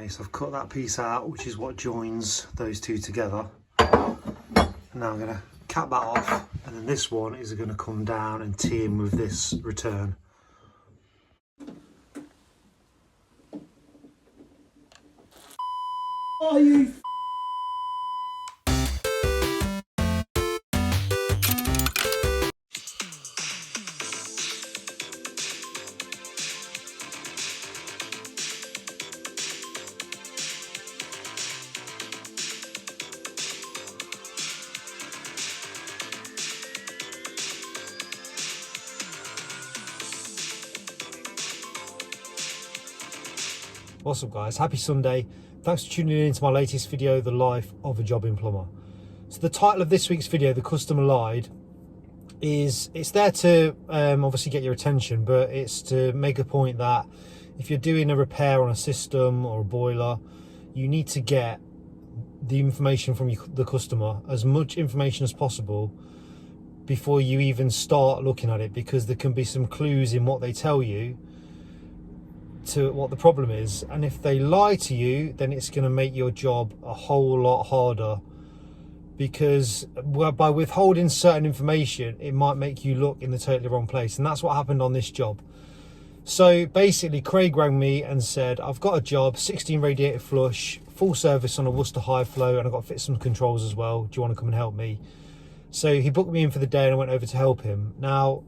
Okay, so I've cut that piece out, which is what joins those two together. And now I'm going to cap that off, and then this one is going to come down and tee in with this return. Are you What's up guys, happy Sunday. Thanks for tuning in to my latest video, The Life of a Jobbing Plumber. So the title of this week's video, The Customer Lied, it's there to obviously get your attention, but it's to make a point that if you're doing a repair on a system or a boiler, you need to get the information from the customer, as much information as possible, before you even start looking at it, because there can be some clues in what they tell you to what the problem is, and if they lie to you, then it's going to make your job a whole lot harder, because by withholding certain information it might make you look in the totally wrong place, and that's what happened on this job. So basically Craig rang me and said, I've got a job, 16 radiator flush, full service on a Worcester high flow, and I've got to fit some controls as well, do you want to come and help me? So he booked me in for the day and I went over to help him. Now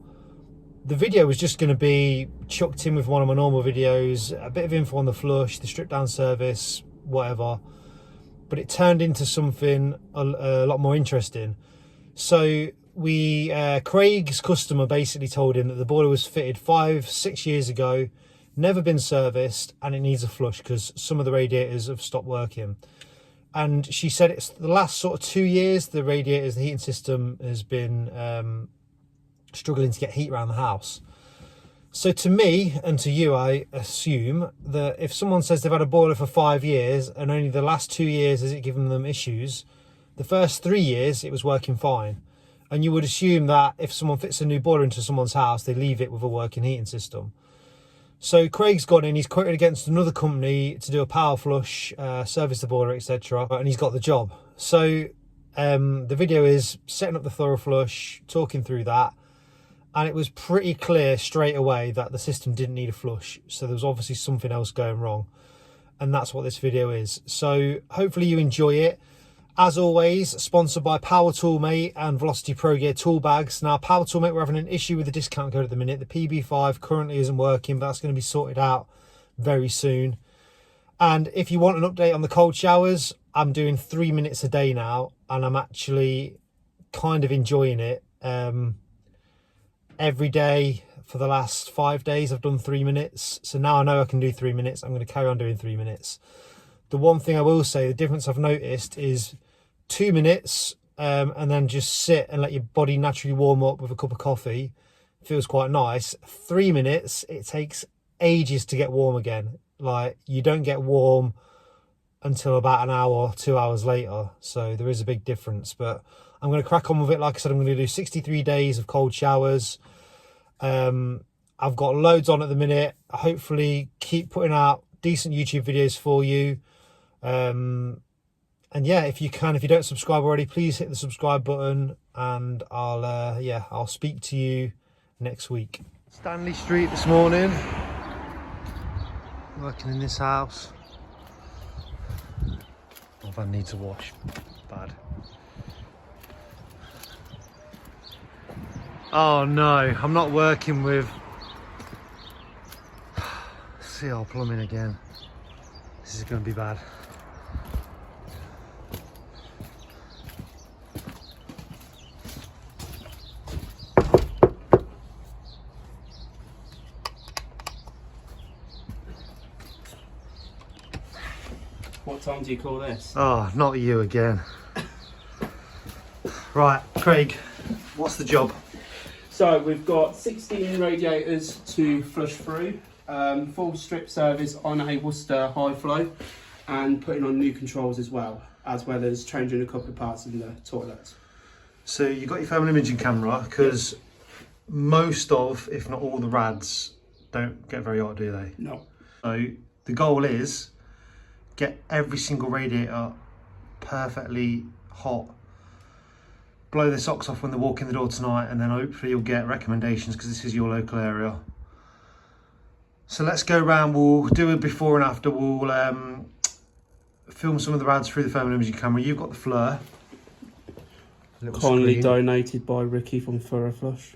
the video was just going to be chucked in with one of my normal videos, a bit of info on the flush, the strip down service, whatever. But it turned into something a lot more interesting. So Craig's customer basically told him that the boiler was fitted 5-6 years ago, never been serviced, and it needs a flush because some of the radiators have stopped working. And she said it's the last sort of 2 years, the radiators, the heating system has been struggling to get heat around the house. So to me and to you, I assume that if someone says they've had a boiler for 5 years and only the last 2 years has it given them issues, the first 3 years it was working fine. And you would assume that if someone fits a new boiler into someone's house, they leave it with a working heating system. So Craig's gone in, he's quoted against another company to do a power flush, service the boiler, etc. And he's got the job. So the video is setting up the thorough flush, talking through that. And it was pretty clear straight away that the system didn't need a flush. So there was obviously something else going wrong. And that's what this video is. So hopefully you enjoy it. As always, sponsored by Power Toolmate and Velocity Pro Gear tool bags. Now, Power Toolmate, we're having an issue with the discount code at the minute. The PB5 currently isn't working, but that's going to be sorted out very soon. And if you want an update on the cold showers, I'm doing 3 minutes a day now. And I'm actually kind of enjoying it. Every day for the last 5 days I've done 3 minutes, so now I know I can do 3 minutes. I'm going to carry on doing 3 minutes. The one thing I will say, the difference I've noticed is 2 minutes and then just sit and let your body naturally warm up with a cup of coffee feels quite nice. 3 minutes, it takes ages to get warm again. Like, you don't get warm until about an hour, 2 hours later, so there is a big difference. But I'm going to crack on with it. Like I said, I'm going to do 63 days of cold showers. I've got loads on at the minute. I hopefully keep putting out decent YouTube videos for you. And yeah, if you don't subscribe already, please hit the subscribe button, and I'll speak to you next week. Stanley Street this morning. Working in this house. My van needs a wash. Bad. Oh no, I'm not working with CR Plumbing again. This is going to be bad. What time do you call this? Oh, not you again. Right, Craig, what's the job? So we've got 16 radiators to flush through, full strip service on a Worcester high flow, and putting on new controls as well as changing a couple of parts in the toilets. So you got your thermal imaging camera, because most of, if not all, the rads don't get very hot, do they? No. So the goal is get every single radiator perfectly hot. Blow the socks off when they walk in the door tonight, and then hopefully you'll get recommendations because this is your local area. So let's go around, we'll do a before and after, we'll film some of the rads through the thermal imaging camera. You've got the Fleur. Kindly donated by Ricky from Thorough Flush.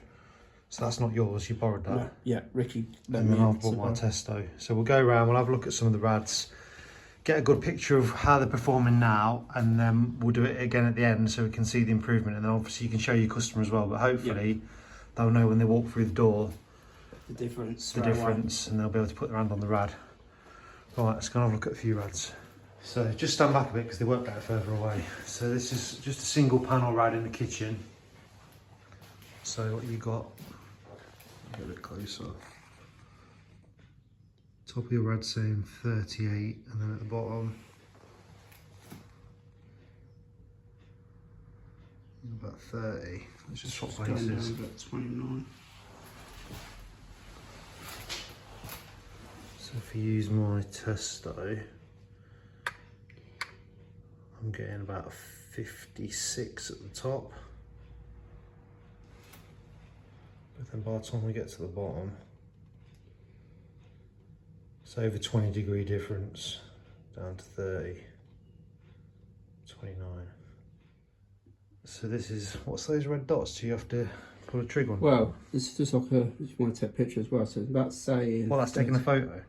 So that's not yours, you borrowed that? No, yeah, Ricky. And then I've bought my Testo. So we'll go around, we'll have a look at some of the rads, get a good picture of how they're performing now, and then we'll do it again at the end so we can see the improvement, and then obviously you can show your customer as well, but hopefully they'll know when they walk through the door the difference, and they'll be able to put their hand on the rad. Right, let's go and have a look at a few rads. So just stand back a bit because they work better further away. So this is just a single panel rad in the kitchen. So what you got, get a bit closer. Top of your rad saying 38, and then at the bottom about 30. Let's just swap places. 29. So if you use my Testo, I'm getting about 56 at the top. But then by the time we get to the bottom, it's over 20 degree difference, down to 30, 29. So this is, what's those red dots? Do you have to pull a trigger on? Well, this is just like a, if you want to take a picture as well, so it's about saying... Well, that's taking a photo?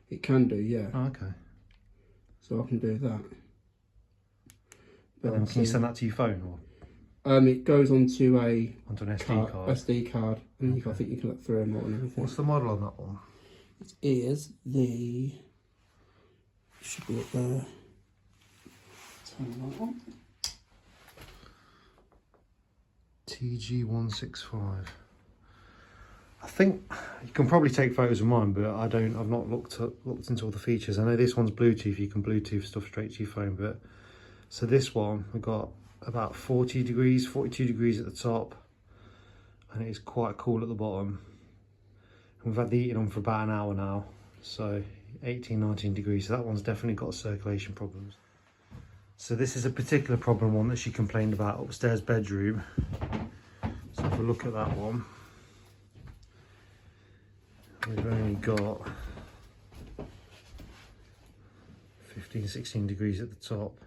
It can do, yeah. Oh, okay. So I can do that. But can you send that to your phone? Or? It goes onto an SD card. SD card, and I think you can look through them all and everything. What's the model on that one? It is the... should be up there. Turn that on. TG165. I think you can probably take photos of mine, but I've not looked into all the features. I know this one's Bluetooth, you can Bluetooth stuff straight to your phone, but so this one we've got about 40 degrees, 42 degrees at the top, and it is quite cool at the bottom. And we've had the heating on for about an hour now, so 18, 19 degrees. So that one's definitely got circulation problems. So this is a particular problem one that she complained about, upstairs bedroom. So if we look at that one, we've only got 15, 16 degrees at the top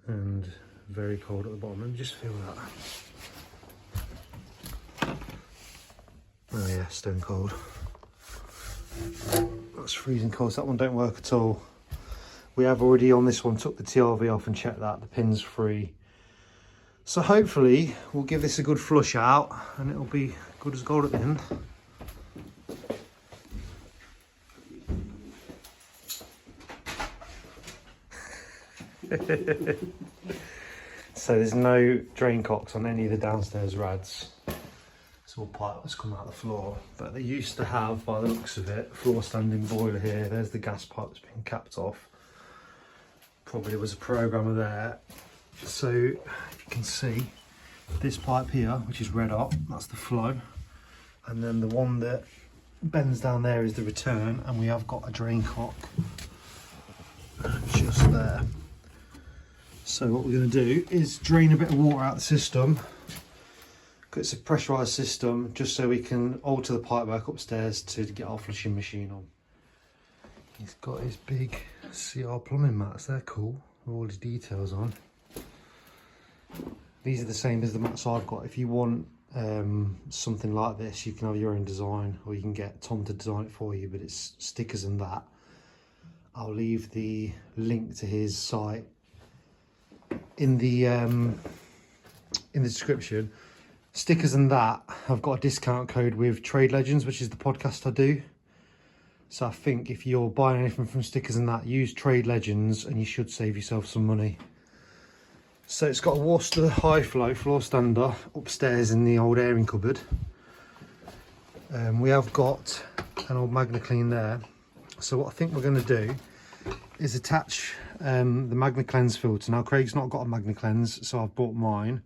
and very cold at the bottom. Let me just feel that. Oh yeah, stone cold. That's freezing cold, so that one don't work at all. We have already on this one took the TRV off and checked that, the pin's free. So hopefully we'll give this a good flush out and it'll be good as gold at the end. So there's no drain cocks on any of the downstairs rads. It's all pipe that's come out of the floor. But they used to have, by the looks of it, floor standing boiler here. There's the gas pipe that's been capped off. Probably was a programmer there. So if you can see this pipe here, which is red hot, that's the flow. And then the one that bends down there is the return, and we have got a drain cock just there. So what we're going to do is drain a bit of water out the system. It's a pressurised system, just so we can alter the pipework upstairs to get our flushing machine on. He's got his big CR plumbing mats, they're cool, with all his details on. These are the same as the mats I've got. If you want something like this, you can have your own design, or you can get Tom to design it for you, but it's stickers and that. I'll leave the link to his site in the description. Stickers and that, I've got a discount code with Trade Legends, which is the podcast I do. So I think if you're buying anything from Stickers and that, use Trade Legends and you should save yourself some money. So it's got a Worcester high flow floor stander upstairs in the old airing cupboard. We have got an old Magna Clean there. So what I think we're going to do is attach the Magna Cleanse filter. Now Craig's not got a Magna Cleanse, so I've bought mine.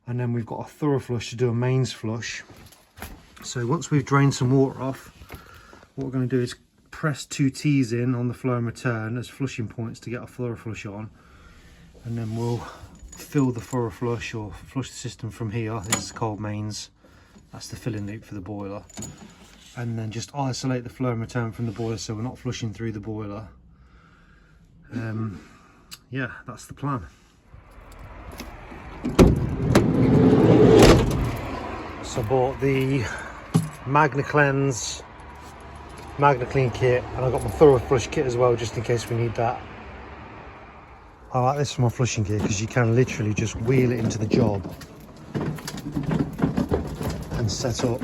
And then we've got a thorough flush to do a mains flush. So once we've drained some water off, what we're going to do is press 2 T's in on the flow and return as flushing points to get a thorough flush on, and then we'll fill the thorough flush or flush the system from here. This is cold mains, that's the filling loop for the boiler, and then just isolate the flow and return from the boiler so we're not flushing through the boiler. Yeah, that's the plan. So I bought the Magna Clean kit, and I got my thorough flush kit as well, just in case we need that. I like this for my flushing gear because you can literally just wheel it into the job and set up.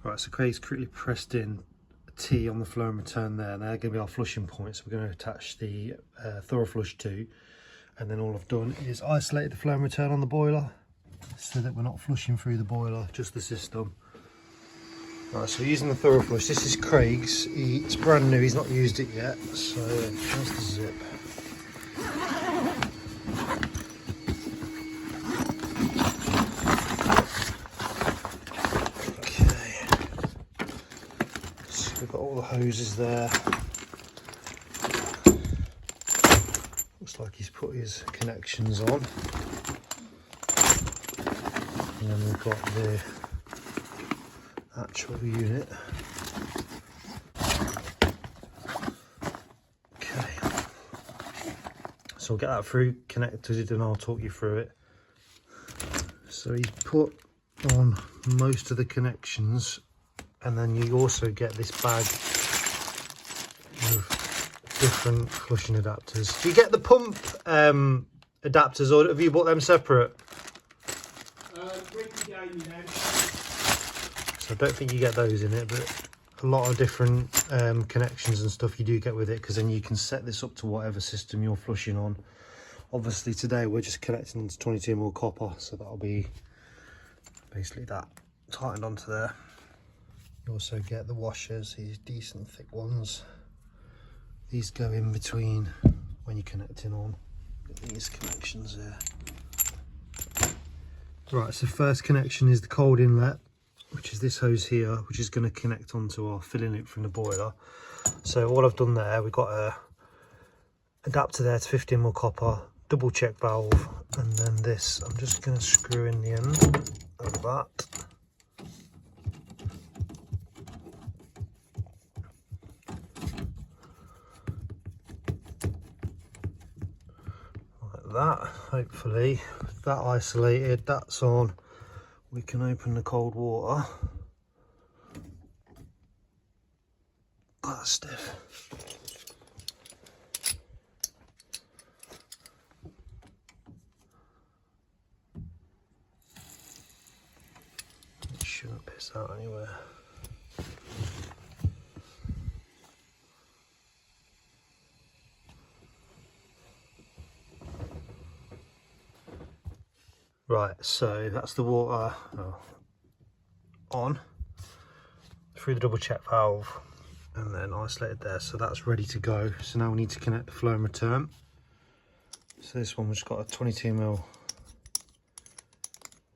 Right, so Craig's quickly pressed in a T on the flow and return there, and they're going to be our flushing points. We're going to attach the thorough flush to, and then all I've done is isolated the flow and return on the boiler so that we're not flushing through the boiler, just the system. Right, so using the thorough flush, this is Craig's, it's brand new, he's not used it yet, so how's the zip? Okay, so we've got all the hoses there. Looks like he's put his connections on. And then we've got the actual unit. Okay, so we'll get that through connected and I'll talk you through it. So he's put on most of the connections, and then you also get this bag of different flushing adapters. Do you get the pump adapters, or have you bought them separate? So I don't think you get those in it, but a lot of different connections and stuff you do get with it, because then you can set this up to whatever system you're flushing on. Obviously today we're just connecting onto 22mm copper, so that'll be basically that tightened onto there. You also get the washers, these decent thick ones. These go in between when you're connecting on. Get these connections there. Right, so first connection is the cold inlet, which is this hose here, which is going to connect onto our filling loop from the boiler. So what I've done there, we've got a adapter there to 15mm copper, double check valve, and then this, I'm just going to screw in the end of that. That, hopefully, with that isolated, that's on, we can open the cold water. That's stiff. It shouldn't piss out anywhere. Right, so that's the water on through the double check valve and then isolated there, so that's ready to go. So now we need to connect the flow and return. So this one, we've just got a 22mm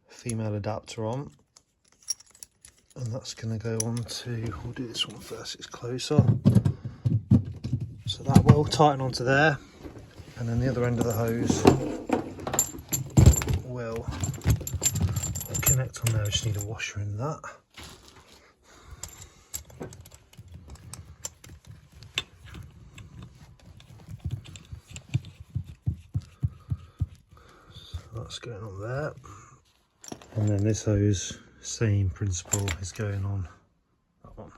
female adapter on, and that's going to go on to, we'll do this one first, it's closer. So that will tighten onto there, and then the other end of the hose will connect on there. I just need a washer in that. So that's going on there, and then this hose, same principle, is going on that one.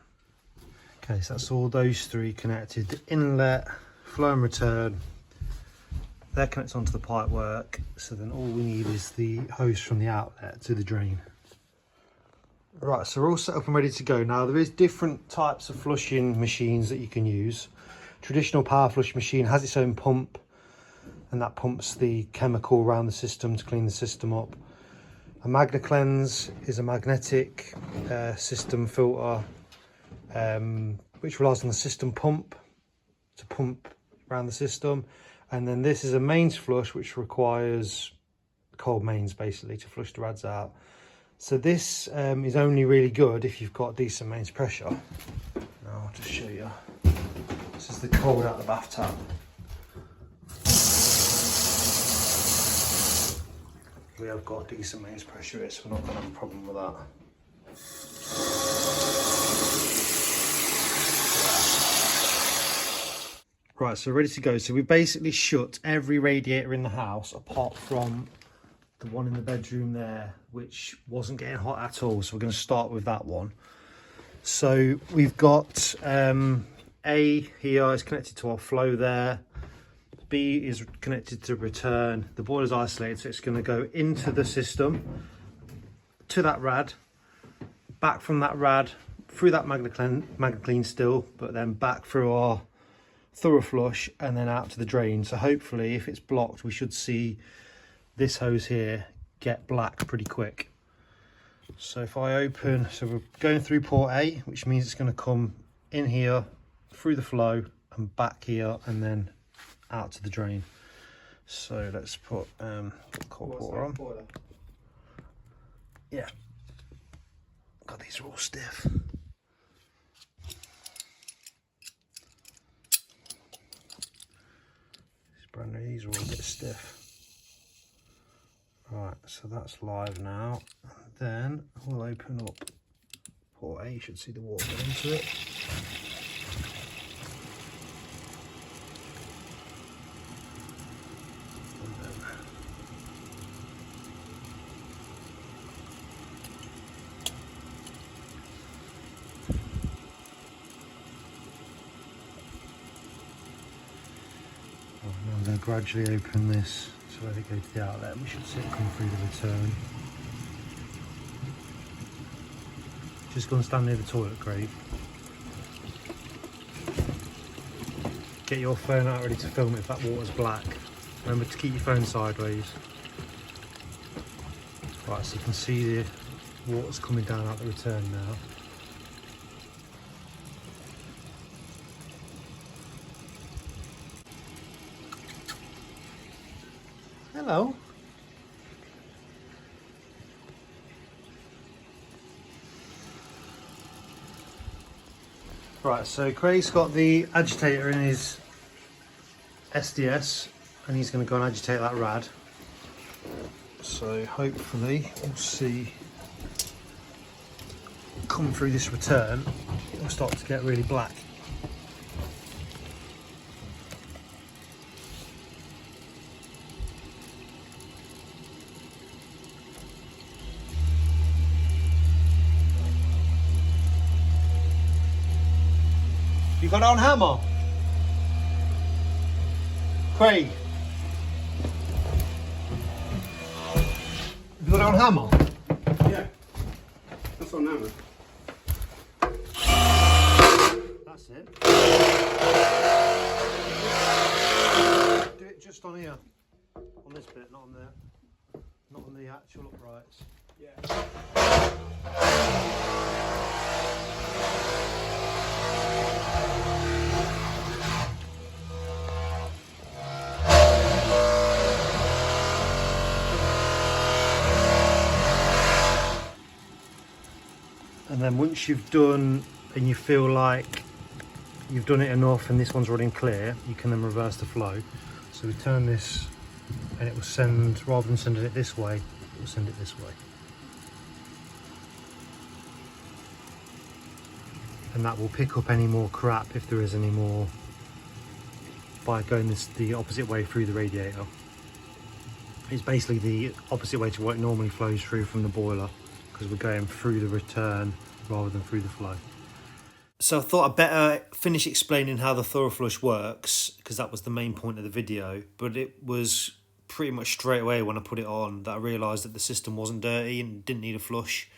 Okay, so that's all those three connected. The inlet, flow and return, they're connected onto the pipework, so then all we need is the hose from the outlet to the drain. Right, so we're all set up and ready to go. Now there is different types of flushing machines that you can use. Traditional power flush machine has its own pump, and that pumps the chemical around the system to clean the system up. A Magna Cleanse is a magnetic system filter, which relies on the system pump to pump around the system. And then this is a mains flush, which requires cold mains basically to flush the rads out. So this is only really good if you've got decent mains pressure. Now I'll just show you. This is the cold out the bath tap. We have got decent mains pressure here, so we're not going to have a problem with that. Right, so we're ready to go. So we basically shut every radiator in the house apart from the one in the bedroom there, which wasn't getting hot at all. So we're going to start with that one. So we've got A here is connected to our flow there. B is connected to return. The boiler's isolated, so it's going to go into the system, to that rad, back from that rad, through that Magna Clean still, but then back through our thorough flush and then out to the drain. So hopefully if it's blocked, we should see this hose here get black pretty quick. So if I open, so we're going through port A, which means it's going to come in here, through the flow and back here and then out to the drain. So let's put cold water on. Yeah, God, these are all stiff. These are all a bit stiff. Right, so that's live now. And then we'll open up port A. You should see the water go into it. I'm going to gradually open this so let it go to the outlet. We should see it come through the return. Just go and stand near the toilet, Craig. Get your phone out ready to film it if that water's black. Remember to keep your phone sideways. Right, so you can see the water's coming down out the return now. Hello. Right, so Craig's got the agitator in his SDS and he's going to go and agitate that rad. So hopefully we'll see come through this return, it'll start to get really black. You got it on hammer? Craig? You got it on hammer? Yeah, that's on hammer. That's it. Do it just on here. On this bit, not on there. Not on the actual uprights. Yeah. And then once you've done and you feel like you've done it enough and this one's running clear, you can then reverse the flow. So we turn this and it will send, rather than sending it this way, it will send it this way. And that will pick up any more crap if there is any more by going the opposite way through the radiator. It's basically the opposite way to what it normally flows through from the boiler, because we're going through the return rather than through the flow. So I thought I'd better finish explaining how the thorough flush works, because that was the main point of the video, but it was pretty much straight away when I put it on that I realised that the system wasn't dirty and didn't need a flush.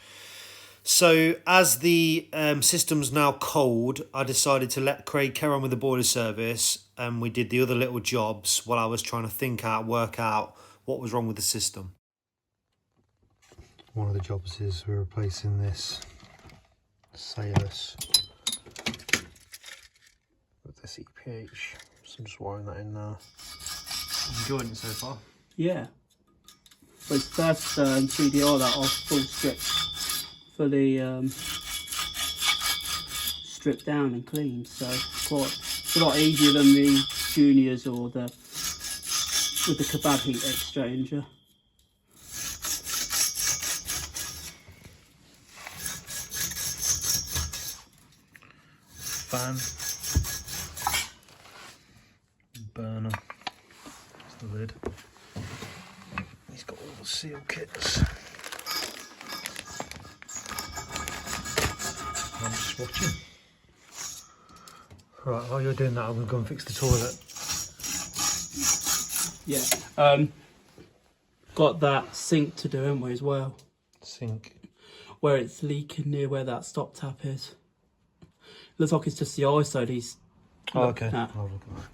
So as the system's now cold, I decided to let Craig carry on with the boiler service, and we did the other little jobs while I was trying to work out what was wrong with the system. One of the jobs is we're replacing this Salus with this EPH, so I'm just wiring that in now. Enjoying it so far? Yeah. was first CDR that off full strip, fully stripped down and cleaned. So it's a lot easier than the juniors or the with the kebab heat exchanger. Fan, burner, that's the lid. He's got all the seal kits. I'm just watching. Right, while you're doing that, I'm going to go and fix the toilet. Yeah, got that sink to do, haven't we, as well? Sink. Where it's leaking near where that stop tap is. Looks like it's just the ISO he's Okay. at. I'll look at that.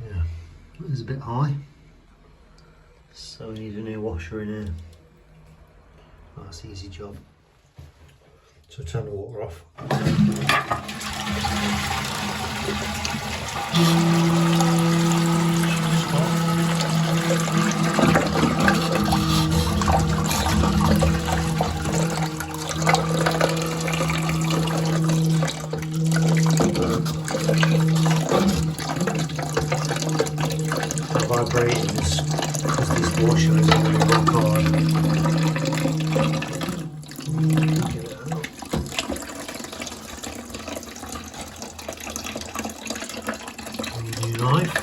Yeah, it's a bit high. So we need a new washer in here. Oh, that's an easy job. So turn the water off. Vibrating is because this washer is really rock hard. Get it out. New knife.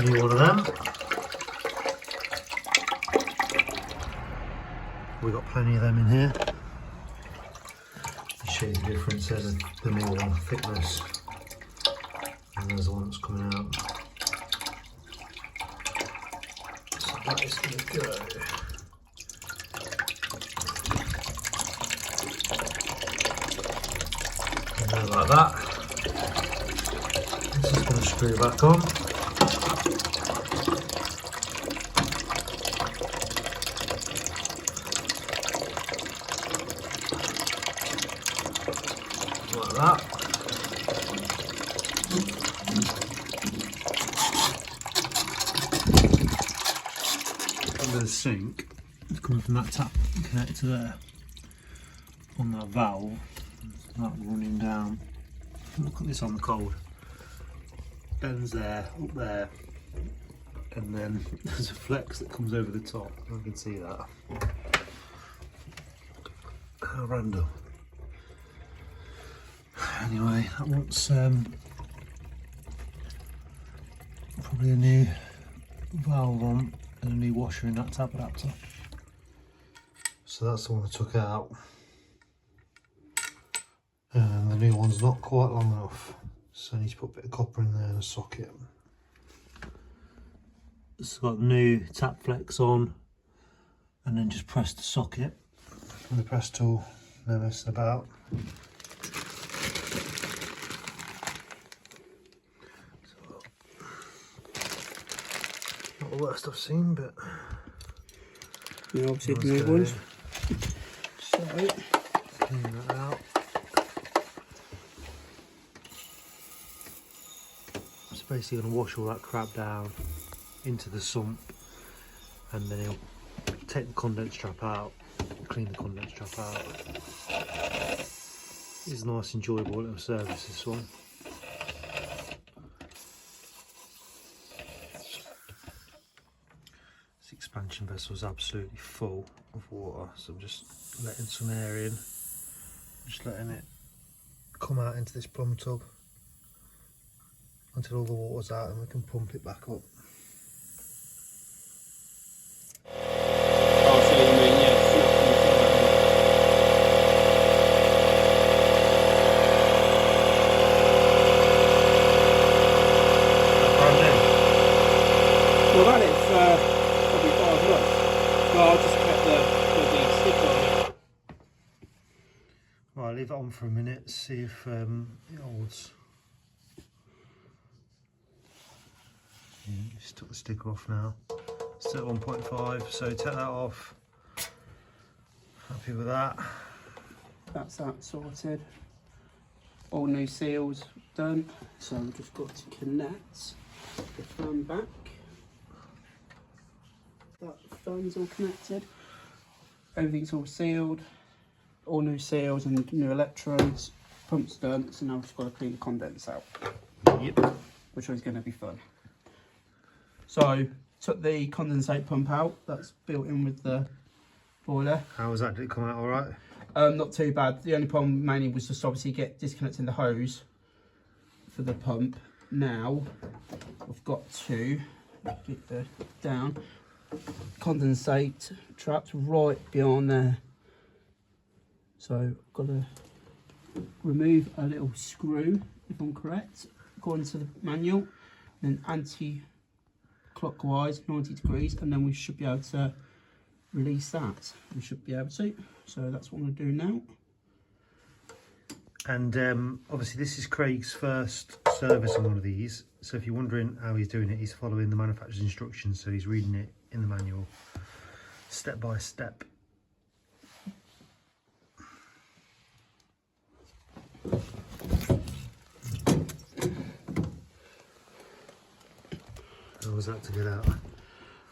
New one of them. We've got plenty of them in here. You show you the difference. There's the new one, thickness, and there's the one that's coming out. So that is going to go. And then like that. This is going to screw back on. Like that. Under the sink, it's coming from that tap connector there on that valve, that running down. Look at this on the cold. Bends there, up there, and then there's a flex that comes over the top. I can see that. How random. Anyway, that wants probably a new valve on and a new washer in that tap adapter. So that's the one I took out. And the new one's not quite long enough, so I need to put a bit of copper in there and a socket. It's got the new tap flex on, and then just press the socket with the press tool, no messing about. Not the worst I've seen, but you know, obviously the new ones. So clean that out. It's basically going to wash all that crap down into the sump, and then he'll take the condense trap out, clean the condense trap out. It's a nice enjoyable little service, this one. This expansion vessel is absolutely full of water, so I'm just letting some air in, just letting it come out into this plumb tub until all the water's out, and we can pump it back up. well, that is probably 5 months. Well, I'll just kept the sticker on it. Right, leave it on for a minute, see if it holds. Just took the sticker off now. Still 1.5, so take that off. Happy with that. That's that sorted. All new seals done. So I've just got to connect the fan back. That fan's all connected. Everything's all sealed. All new seals and new electrodes. Pump's done, so now we've just got to clean the condensate out. Yep. Which is going to be fun. So, took the condensate pump out. That's built in with the boiler. How was that? Did it come out all right? Not too bad. The only problem mainly was just obviously disconnecting the hose for the pump. Now, I've got to get the down. Condensate trapped right beyond there. So, I've got to remove a little screw, if I'm correct, according to the manual, then anti-clockwise 90 degrees, and then we should be able to release that. We should be able to. So that's what I'm going to do now. And obviously this is Craig's first service on one of these, so if you're wondering how he's doing it, he's following the manufacturer's instructions, so he's reading it in the manual step by step. How was that to get out?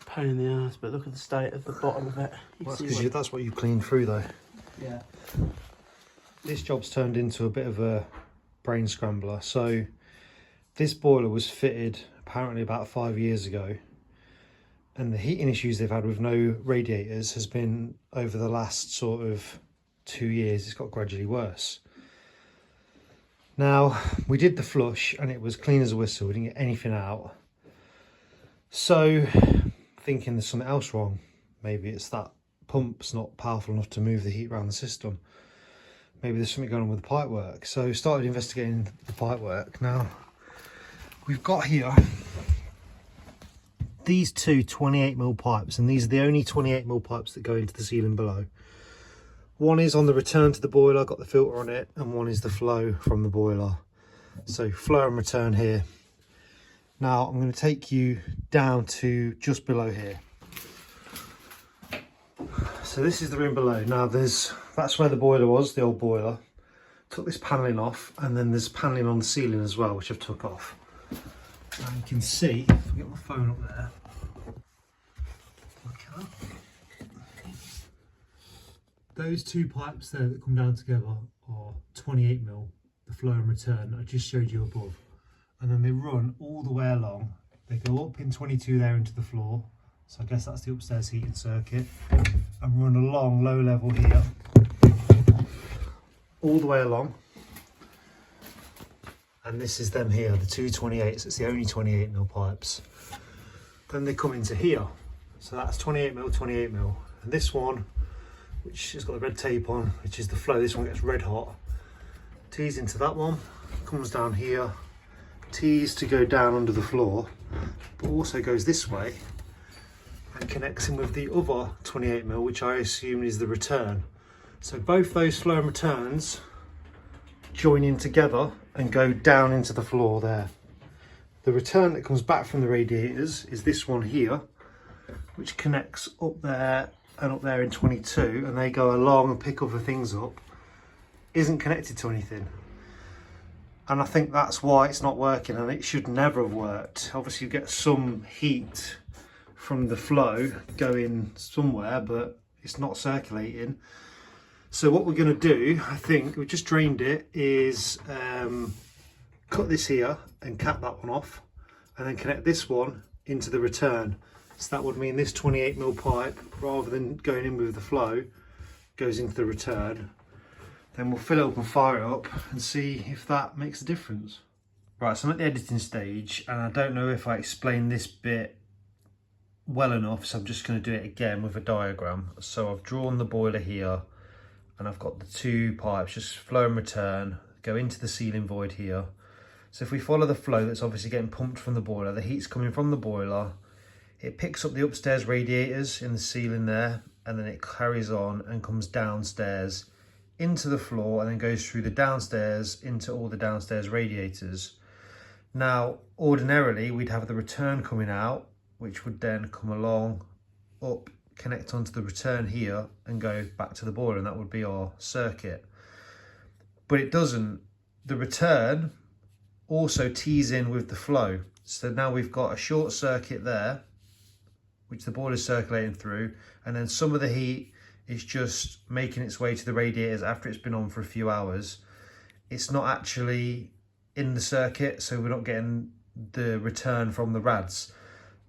Pain in the ass, but look at the state of the bottom of it. Well, that's because that's what you cleaned through though. Yeah. This job's turned into a bit of a brain scrambler. So this boiler was fitted apparently about 5 years ago, and the heating issues they've had with no radiators has been over the last sort of 2 years. It's got gradually worse. Now, we did the flush and it was clean as a whistle. We didn't get anything out. So, thinking there's something else wrong. Maybe it's that pump's not powerful enough to move the heat around the system. Maybe there's something going on with the pipework. So, started investigating the pipework. Now, we've got here these two 28mm pipes, and these are the only 28mm pipes that go into the ceiling below. One is on the return to the boiler, got the filter on it, and one is the flow from the boiler. So flow and return here. Now I'm going to take you down to just below here. So this is the room below. Now that's where the boiler was, the old boiler. Took this panelling off, and then there's panelling on the ceiling as well, which I've took off. And you can see, if I get my phone up there, look at that. Those two pipes there that come down together are 28mm, the flow and return I just showed you above. And then they run all the way along. They go up in 22 there into the floor, so I guess that's the upstairs heating circuit, and run along low level here, all the way along. And this is them here, the two 28s. It's the only 28mm pipes. Then they come into here, so that's 28mm, 28mm. And this one, which has got the red tape on, which is the flow, this one gets red hot, tees into that one, comes down here, tees to go down under the floor, but also goes this way and connects in with the other 28mm, which I assume is the return. So both those flow and returns join in together and go down into the floor there. The return that comes back from the radiators is this one here, which connects up there and up there in 22, and they go along and pick other things up. Isn't connected to anything. And I think that's why it's not working, and it should never have worked. Obviously you get some heat from the flow going somewhere, but it's not circulating. So what we're going to do, I think, we just drained it, is cut this here and cap that one off, and then connect this one into the return. So that would mean this 28mm pipe, rather than going in with the flow, goes into the return. Then we'll fill it up and fire it up and see if that makes a difference. Right, so I'm at the editing stage, and I don't know if I explained this bit well enough, so I'm just going to do it again with a diagram. So I've drawn the boiler here, and I've got the two pipes, just flow and return, go into the ceiling void here. So if we follow the flow that's obviously getting pumped from the boiler, the heat's coming from the boiler, it picks up the upstairs radiators in the ceiling there, and then it carries on and comes downstairs into the floor, and then goes through the downstairs into all the downstairs radiators. Now, ordinarily, we'd have the return coming out, which would then come along, up, connect onto the return here and go back to the boiler, and that would be our circuit. But it doesn't. The return also tees in with the flow. So now we've got a short circuit there, which the boiler's circulating through, and then some of the heat is just making its way to the radiators after it's been on for a few hours. It's not actually in the circuit, so we're not getting the return from the rads.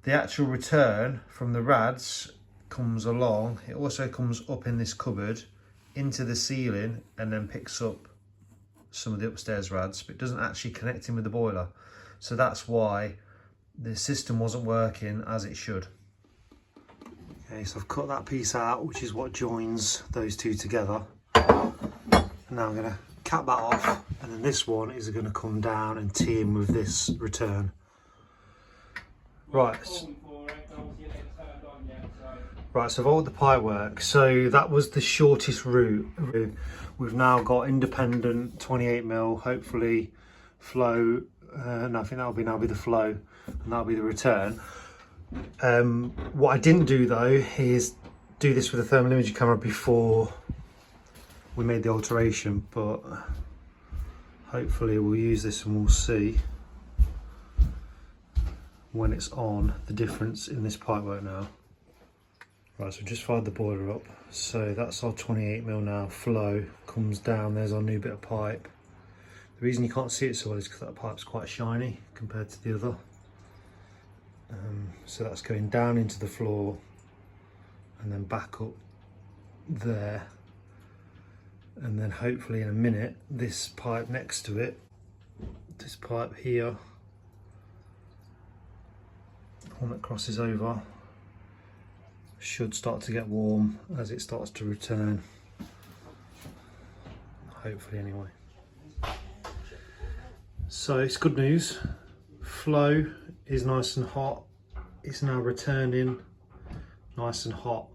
The actual return from the rads comes along. It also comes up in this cupboard into the ceiling and then picks up some of the upstairs rads, but it doesn't actually connect in with the boiler. So that's why the system wasn't working as it should. Okay, so I've cut that piece out, which is what joins those two together. And now I'm going to cap that off, and then this one is going to come down and tee in with this return. Right. Right, so I've ordered the pipework. So that was the shortest route. We've now got independent 28mm, hopefully flow. No, I think that'll be the flow, and that'll be the return. What I didn't do though is do this with a thermal imaging camera before we made the alteration, but hopefully we'll use this and we'll see when it's on the difference in this pipework now. Right, so just fired the boiler up. So that's our 28mm now. Flow comes down. There's our new bit of pipe. The reason you can't see it so well is because that pipe's quite shiny compared to the other. So that's going down into the floor and then back up there. And then hopefully in a minute, this pipe next to it, this pipe here, one that crosses over, should start to get warm as it starts to return. Hopefully anyway. So it's good news. Flow is nice and hot. It's now returning nice and hot.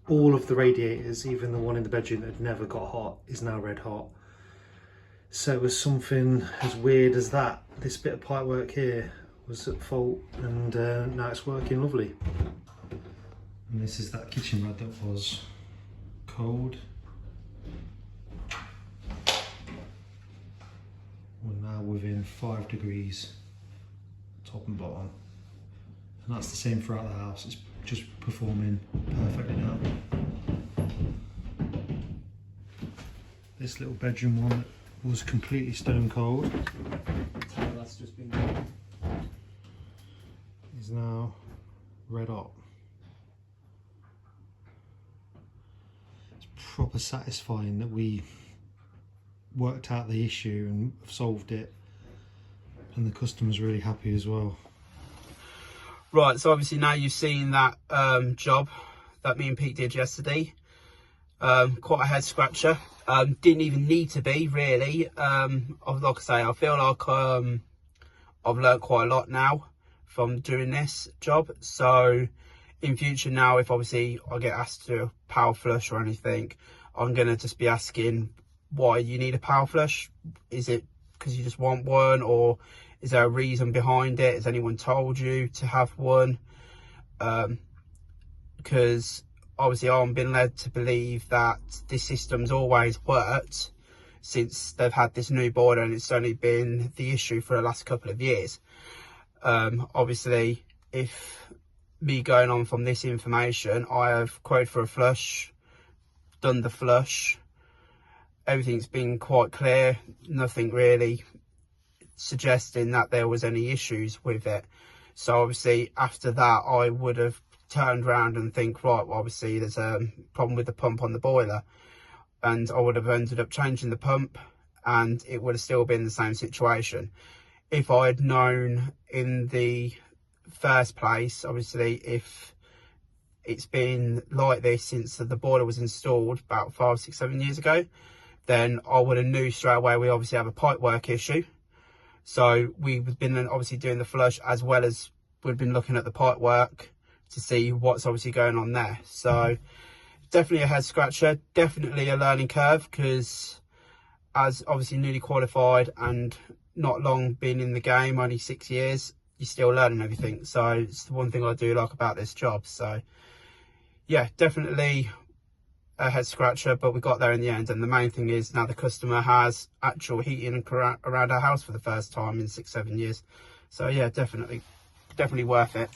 All of the radiators, even the one in the bedroom that never got hot, is now red hot. So it was something as weird as that. This bit of pipe work here was at fault, and now it's working lovely. And this is that kitchen rod that was cold. We're now within 5 degrees, top and bottom. And that's the same throughout the house. It's just performing perfectly now. This little bedroom one was completely stone cold. That's just been is now red hot. It's proper satisfying that we worked out the issue and solved it, and the customer's really happy as well. Right, so obviously now you've seen that job that me and Pete did yesterday. Quite a head scratcher. Didn't even need to be, really. Like I say, I feel like I've learned quite a lot now from doing this job. So in future now, if obviously I get asked to do a power flush or anything, I'm going to just be asking why you need a power flush. Is it because you just want one, or is there a reason behind it? Has anyone told you to have one? Because obviously I'm being led to believe that this system's always worked since they've had this new boiler, and it's only been the issue for the last couple of years. Obviously, if me going on from this information, I have quoted for a flush, done the flush, everything's been quite clear, nothing really suggesting that there was any issues with it. So obviously after that, I would have turned around and think, right, well, obviously there's a problem with the pump on the boiler, and I would have ended up changing the pump, and it would have still been the same situation. If I had known in the first place, obviously, if it's been like this since the boiler was installed about 5, 6, 7 years ago, then I would have knew straight away we obviously have a pipework issue. So we've been obviously doing the flush, as well as we've been looking at the pipework to see what's obviously going on there. So definitely a head scratcher, definitely a learning curve, because as obviously newly qualified and not long been in the game, only 6 years, you're still learning everything. So it's the one thing I do like about this job. So yeah, definitely a head scratcher, but we got there in the end. And the main thing is now the customer has actual heating around our house for the first time in 6-7 years. So yeah, definitely worth it.